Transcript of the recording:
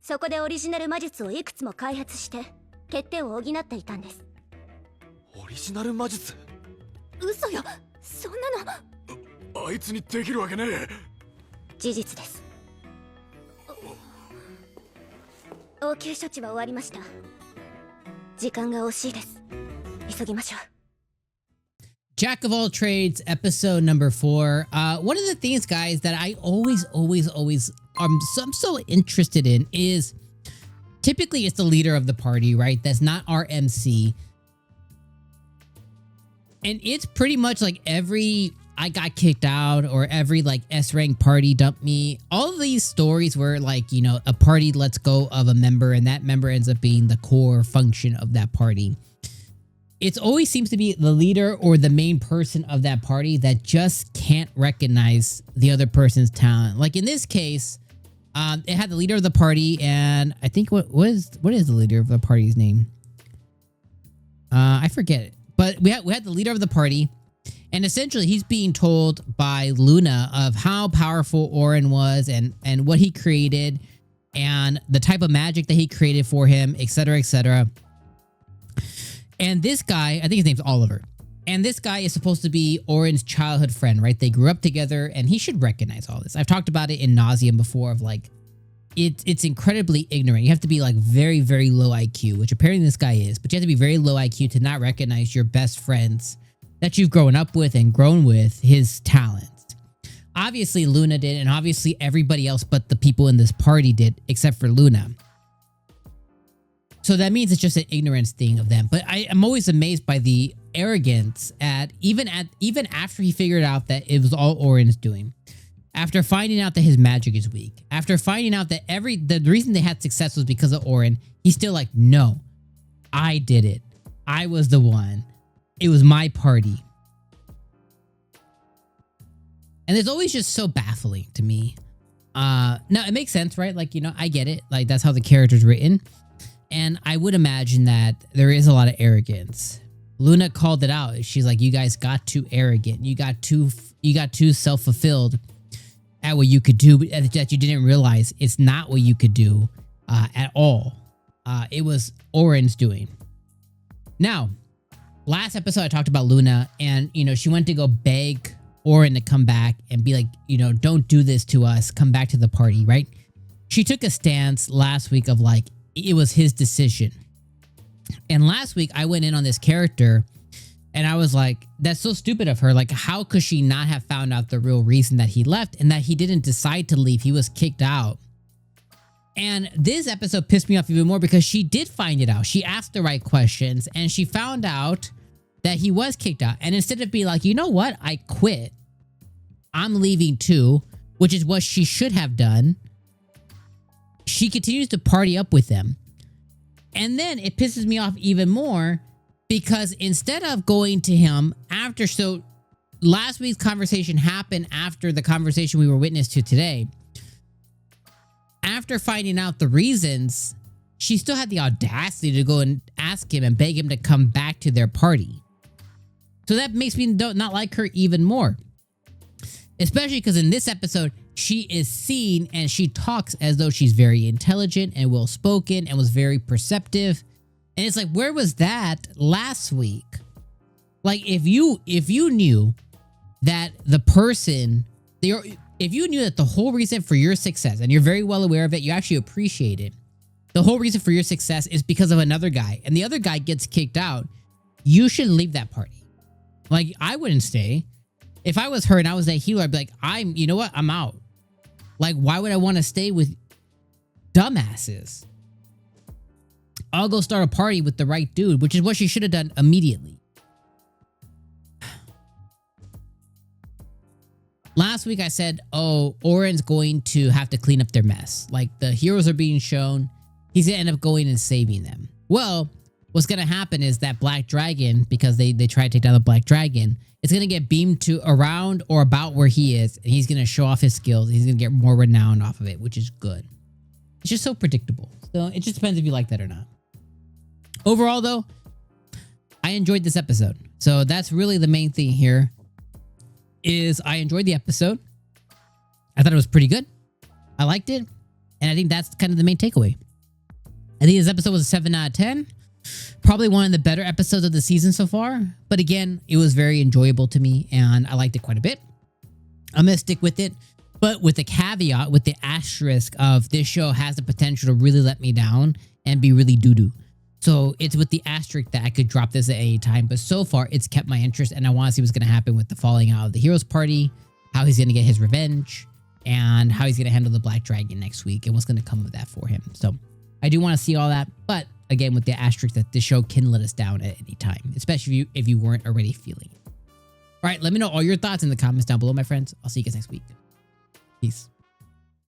そこでオリジナル魔術をいくつも開発して欠点を補っていたんです。オリジナル魔術？嘘よ、そんなの。あいつにできるわけねえ。事実です。応急処置は終わりました。時間が惜しいです。急ぎましょう。Jack of all trades, episode number 4. One of the things, guys, that I always I'm so interested in is typically it's the leader of the party, right? That's not our MC. And it's pretty much like every I got kicked out or every like S rank party dumped me. All of these stories where like, you know, a party lets go of a member and that member ends up being the core function of that party. It always seems to be the leader or the main person of that party that just can't recognize the other person's talent. Like in this case, it had the leader of the party, and I think what is the leader of the party's name? I forget it. But we had the leader of the party, and essentially he's being told by Luna of how powerful Orin was and what he created and the type of magic that he created for him, etc., etc. And this guy, I think his name's Oliver. And this guy is supposed to be Orin's childhood friend, right? They grew up together and he should recognize all this. I've talked about it in nauseam before of like, it's incredibly ignorant. You have to be like very, very low IQ, which apparently this guy is, but you have to be very low IQ to not recognize your best friends that you've grown up with and grown with his talents. Obviously Luna did, and obviously everybody else but the people in this party did, except for Luna. So that means it's just an ignorance thing of them. But I'm always amazed by the arrogance even after he figured out that it was all Orin's doing. After finding out that his magic is weak. After finding out that the reason they had success was because of Orin, he's still like, no, I did it. I was the one. It was my party. And it's always just so baffling to me. Now it makes sense, right? Like, you know, I get it. Like that's how the character's written. And I would imagine that there is a lot of arrogance. Luna called it out. She's like, you guys got too arrogant. You got too self-fulfilled at what you could do, but that you didn't realize it's not what you could do at all. It was Orin's doing. Now, last episode I talked about Luna, and you know, she went to go beg Orin to come back and be like, you know, don't do this to us. Come back to the party, right? She took a stance last week of like, it was his decision. And last week I went in on this character and I was like, that's so stupid of her. Like, how could she not have found out the real reason that he left and that he didn't decide to leave? He was kicked out. And this episode pissed me off even more because she did find it out. She asked the right questions and she found out that he was kicked out. And instead of being like, you know what? I quit. I'm leaving too, which is what she should have done. She continues to party up with them. And then it pisses me off even more because instead of going to him after, so last week's conversation happened after the conversation we were witness to today. After finding out the reasons, she still had the audacity to go and ask him and beg him to come back to their party. So that makes me not like her even more. Especially because in this episode, she is seen and she talks as though she's very intelligent and well-spoken and was very perceptive. And it's like, where was that last week? Like, if you knew that the person, if you knew that the whole reason for your success, and you're very well aware of it, you actually appreciate it, the whole reason for your success is because of another guy, and the other guy gets kicked out, you should leave that party. Like, I wouldn't stay. If I was her and I was that healer, I'd be like, you know what? I'm out. Like, why would I want to stay with dumbasses? I'll go start a party with the right dude, which is what she should have done immediately. Last week I said, oh, Orin's going to have to clean up their mess. Like, the heroes are being shown. He's going to end up going and saving them. Well, what's going to happen is that Black Dragon, because they try to take down the Black Dragon, it's going to get beamed to around or about where he is, and he's going to show off his skills. He's going to get more renown off of it, which is good. It's just so predictable. So it just depends if you like that or not. Overall, though, I enjoyed this episode. So that's really the main thing here, is I enjoyed the episode. I thought it was pretty good. I liked it. And I think that's kind of the main takeaway. I think this episode was a 7 out of 10. Probably one of the better episodes of the season so far. But again, it was very enjoyable to me and I liked it quite a bit. I'm going to stick with it. But with the caveat, with the asterisk of this show has the potential to really let me down and be really doo-doo. So it's with the asterisk that I could drop this at any time. But so far, it's kept my interest and I want to see what's going to happen with the falling out of the heroes party, how he's going to get his revenge, and how he's going to handle the Black Dragon next week and what's going to come of that for him. So I do want to see all that. But again, with the asterisk that this show can let us down at any time, especially if you weren't already feeling it. All right, let me know all your thoughts in the comments down below, my friends. I'll see you guys next week. Peace.